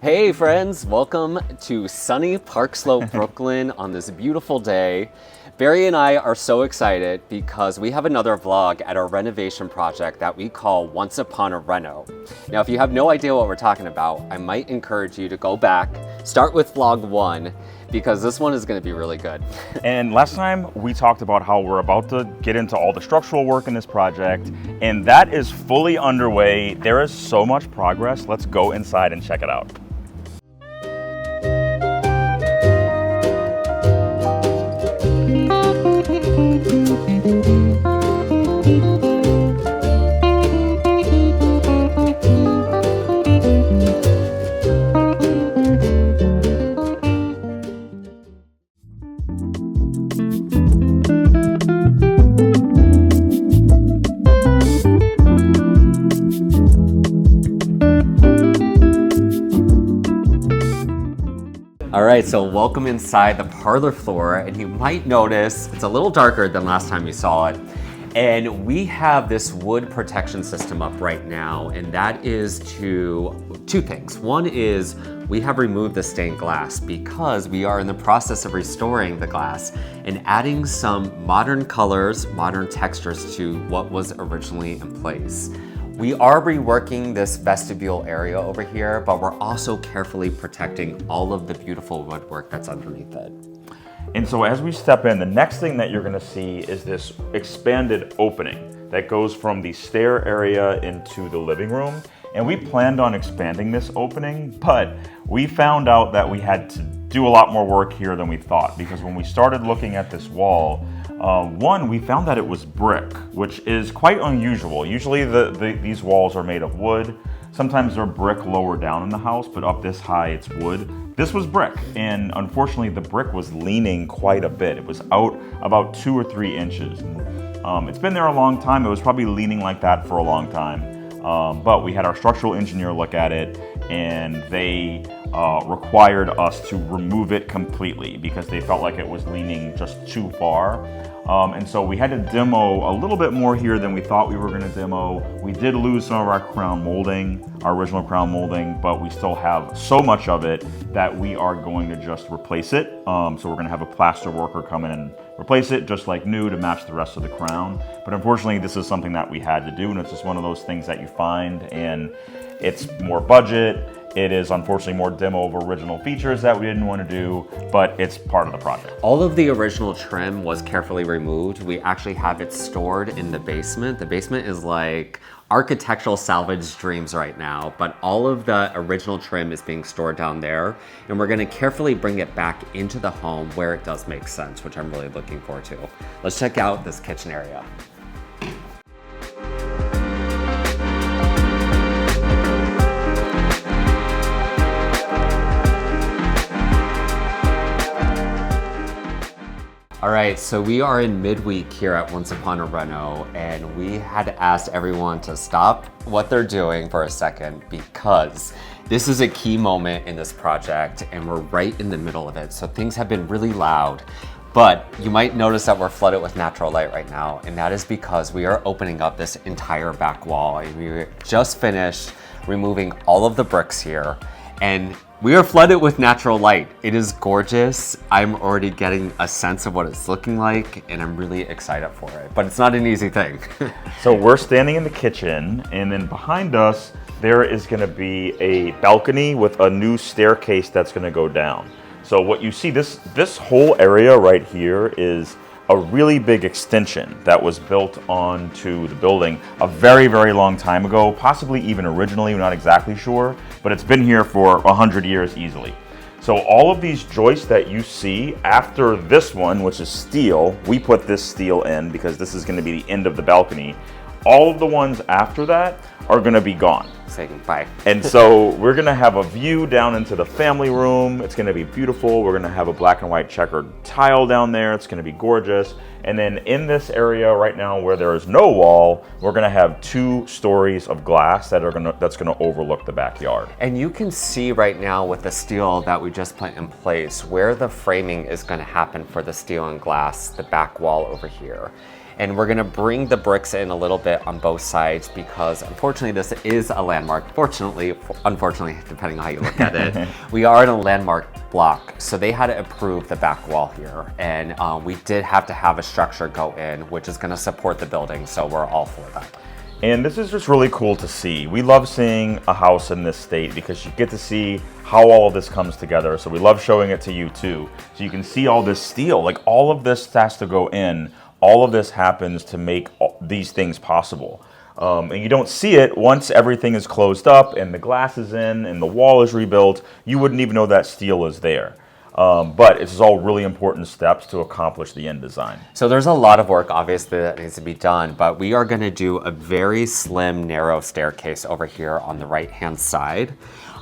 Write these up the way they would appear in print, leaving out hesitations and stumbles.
Hey friends, welcome to sunny Park Slope, Brooklyn on this beautiful day. Barry and I are so excited because we have another vlog at our renovation project that we call Once Upon a Reno. Now, if you have no idea what we're talking about, I might encourage you to go back, start with vlog 1, because this one is going to be really good. And last time we talked about how we're about to get into all the structural work in this project, and that is fully underway. There is so much progress. Let's go inside and check it out. All right, so welcome inside the parlor floor, and you might notice it's a little darker than last time you saw it. And we have this wood protection system up right now, and that is to two things. One is we have removed the stained glass because we are in the process of restoring the glass and adding some modern colors, modern textures to what was originally in place. We are reworking this vestibule area over here, but we're also carefully protecting all of the beautiful woodwork that's underneath it. And so as we step in, the next thing that you're gonna see is this expanded opening that goes from the stair area into the living room. And we planned on expanding this opening, but we found out that we had to do a lot more work here than we thought, because when we started looking at this wall, one, we found that it was brick, which is quite unusual. Usually these walls are made of wood. Sometimes they're brick lower down in the house, but up this high it's wood. This was brick, and unfortunately the brick was leaning quite a bit. It was out about 2 or 3 inches. It's been there a long time. It was probably leaning like that for a long time. But we had our structural engineer look at it, and they required us to remove it completely because they felt like it was leaning just too far. And so we had to demo a little bit more here than we thought we were going to demo. We did lose some of our crown molding, our original crown molding, but we still have so much of it that we are going to just replace it. So we're going to have a plaster worker come in and replace it just like new to match the rest of the crown. But unfortunately, this is something that we had to do, and it's just one of those things that you find, and it's more budget. It is unfortunately more demo of original features that we didn't want to do, but it's part of the project. All of the original trim was carefully removed. We actually have it stored in the basement. The basement is like architectural salvage dreams right now, but all of the original trim is being stored down there, and we're going to carefully bring it back into the home where it does make sense, which I'm really looking forward to. Let's check out this kitchen area. All right, so we are in midweek here at Once Upon a Reno, and we had asked everyone to stop what they're doing for a second because this is a key moment in this project and we're right in the middle of it. So things have been really loud, but you might notice that we're flooded with natural light right now, and that is because we are opening up this entire back wall. And we just finished removing all of the bricks here, and we are flooded with natural light. It is gorgeous. I'm already getting a sense of what it's looking like, and I'm really excited for it, but it's not an easy thing. So we're standing in the kitchen, and then behind us, there is gonna be a balcony with a new staircase that's gonna go down. So what you see, this whole area right here is a really big extension that was built onto the building a very, very long time ago, possibly even originally, we're not exactly sure, but it's been here for 100 years easily. So all of these joists that you see after this one, which is steel, we put this steel in because this is gonna be the end of the balcony. All of the ones after that are gonna be gone. Say goodbye. And so we're gonna have a view down into the family room. It's gonna be beautiful. We're gonna have a black and white checkered tile down there. It's gonna be gorgeous. And then in this area right now where there is no wall, we're gonna have 2 stories of glass that's gonna overlook the backyard. And you can see right now with the steel that we just put in place where the framing is gonna happen for the steel and glass, the back wall over here. And we're gonna bring the bricks in a little bit on both sides because unfortunately this is a landmark. Fortunately, unfortunately, depending on how you look at it, we are in a landmark block. So they had to approve the back wall here. And we did have to have a structure go in, which is gonna support the building. So we're all for that. And this is just really cool to see. We love seeing a house in this state because you get to see how all of this comes together. So we love showing it to you too. So you can see all this steel, like all of this has to go in. All of this happens to make these things possible. And you don't see it once everything is closed up and the glass is in and the wall is rebuilt. You wouldn't even know that steel is there. But it's all really important steps to accomplish the end design. So there's a lot of work obviously that needs to be done, but we are gonna do a very slim, narrow staircase over here on the right-hand side.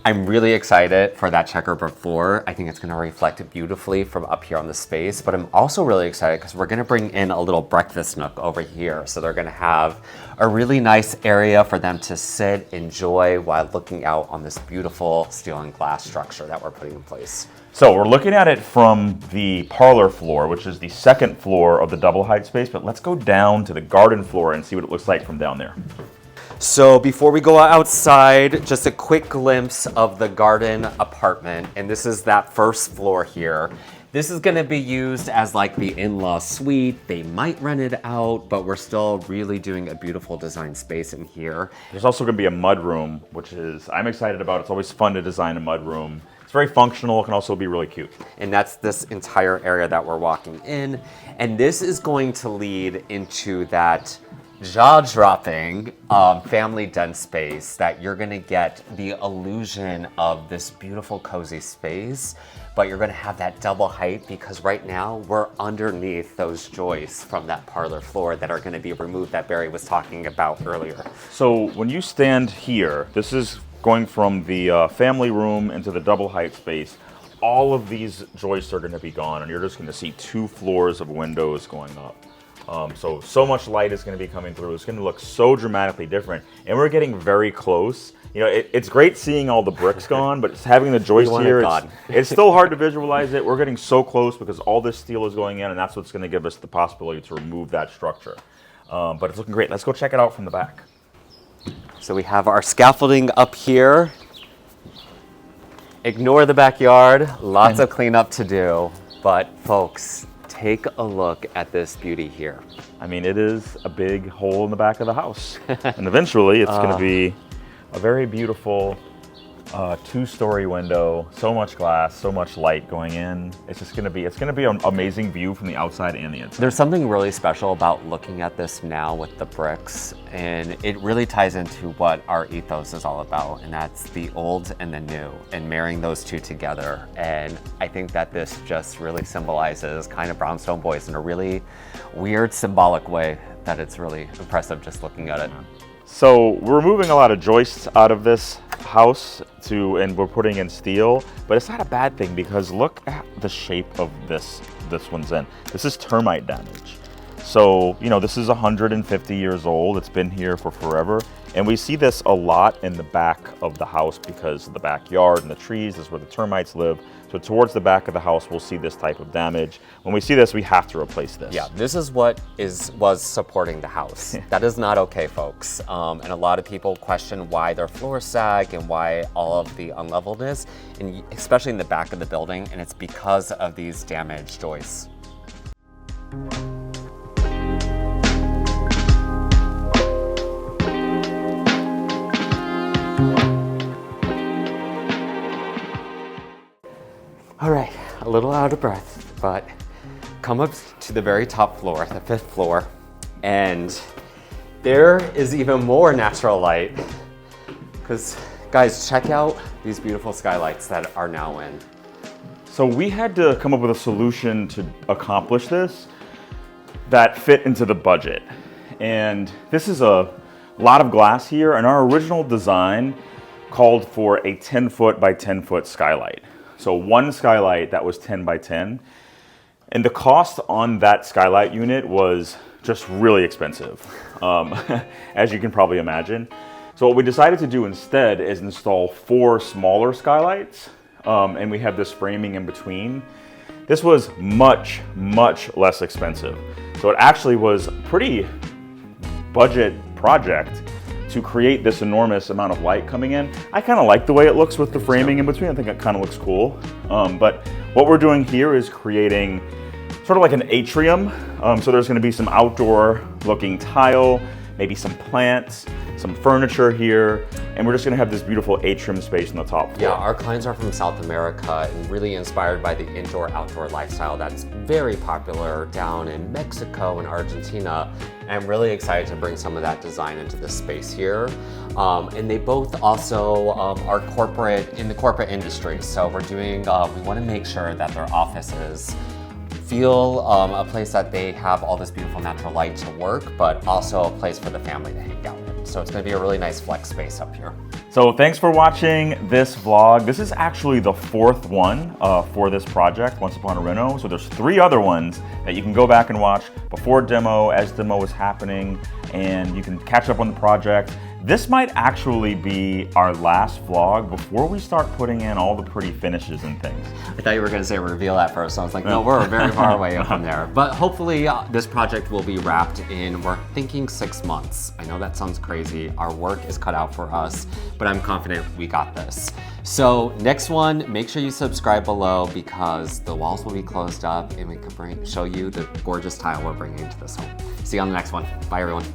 I'm really excited for that checkerboard floor. I think it's gonna reflect beautifully from up here on the space, but I'm also really excited because we're gonna bring in a little breakfast nook over here. So they're gonna have a really nice area for them to sit, enjoy while looking out on this beautiful steel and glass structure that we're putting in place. So we're looking at it from the parlor floor, which is the second floor of the double height space, but let's go down to the garden floor and see what it looks like from down there. So before we go outside, just a quick glimpse of the garden apartment. And this is that first floor here. This is gonna be used as like the in-law suite. They might rent it out, but we're still really doing a beautiful design space in here. There's also gonna be a mud room, which I'm excited about. It's always fun to design a mud room. It's very functional, it can also be really cute. And that's this entire area that we're walking in. And this is going to lead into that jaw-dropping family den space that you're gonna get the illusion of this beautiful cozy space, but you're gonna have that double height because right now we're underneath those joists from that parlor floor that are gonna be removed that Barry was talking about earlier. So when you stand here, this is going from the family room into the double height space. All of these joists are gonna be gone and you're just gonna see 2 floors of windows going up. So much light is going to be coming through. It's going to look so dramatically different. And we're getting very close. You know, it's great seeing all the bricks gone, but having the joist here, it's still hard to visualize it. We're getting so close because all this steel is going in, and that's what's going to give us the possibility to remove that structure. But it's looking great. Let's go check it out from the back. So we have our scaffolding up here. Ignore the backyard. Lots of cleanup to do. But folks, take a look at this beauty here. I mean, it is a big hole in the back of the house. And eventually it's going to be a very beautiful 2-story window, so much glass, so much light going in. It's going to be an amazing view from the outside and the inside. There's something really special about looking at this now with the bricks, and it really ties into what our ethos is all about, and that's the old and the new, and marrying those two together. And I think that this just really symbolizes kind of Brownstone Boys in a really weird, symbolic way that it's really impressive just looking at it. So we're moving a lot of joists out of this house and we're putting in steel, but it's not a bad thing because look at the shape of this one's in. This is termite damage. So, you know, this is 150 years old. It's been here for forever. And we see this a lot in the back of the house because of the backyard and the trees is where the termites live. So towards the back of the house, we'll see this type of damage. When we see this, we have to replace this. Yeah, this is what was supporting the house. That is not okay, folks. And a lot of people question why their floors sag and why all of the unleveledness, and especially in the back of the building, and it's because of these damaged joists. All right, a little out of breath, but come up to the very top floor, the 5th floor, and there is even more natural light. Because guys, check out these beautiful skylights that are now in. So we had to come up with a solution to accomplish this that fit into the budget. And this is a lot of glass here, and our original design called for a 10-foot by 10-foot skylight. So one skylight that was 10 by 10. And the cost on that skylight unit was just really expensive, as you can probably imagine. So what we decided to do instead is install 4 smaller skylights, and we have this framing in between. This was much, much less expensive. So it actually was a pretty budget project to create this enormous amount of light coming in. I kind of like the way it looks with the framing in between. I think it kind of looks cool. But what we're doing here is creating sort of like an atrium. So there's gonna be some outdoor looking tile, maybe some plants, some furniture here, and we're just gonna have this beautiful atrium space on the top floor. Yeah, our clients are from South America and really inspired by the indoor-outdoor lifestyle that's very popular down in Mexico and Argentina. And I'm really excited to bring some of that design into this space here. And they both also are in the corporate industry. So we're doing, we wanna make sure that their offices feel a place that they have all this beautiful natural light to work, but also a place for the family to hang out in. So it's gonna be a really nice flex space up here. So thanks for watching this vlog. This is actually the 4th one for this project, Once Upon a Reno. So there's 3 other ones that you can go back and watch before demo, as demo is happening, and you can catch up on the project. This might actually be our last vlog before we start putting in all the pretty finishes and things. I thought you were going to say reveal at first, so I was like, no, we're very far away from there. But hopefully this project will be wrapped in, we're thinking 6 months. I know that sounds crazy. Our work is cut out for us, but I'm confident we got this. So next one, make sure you subscribe below because the walls will be closed up and we can show you the gorgeous tile we're bringing to this home. See you on the next one. Bye everyone.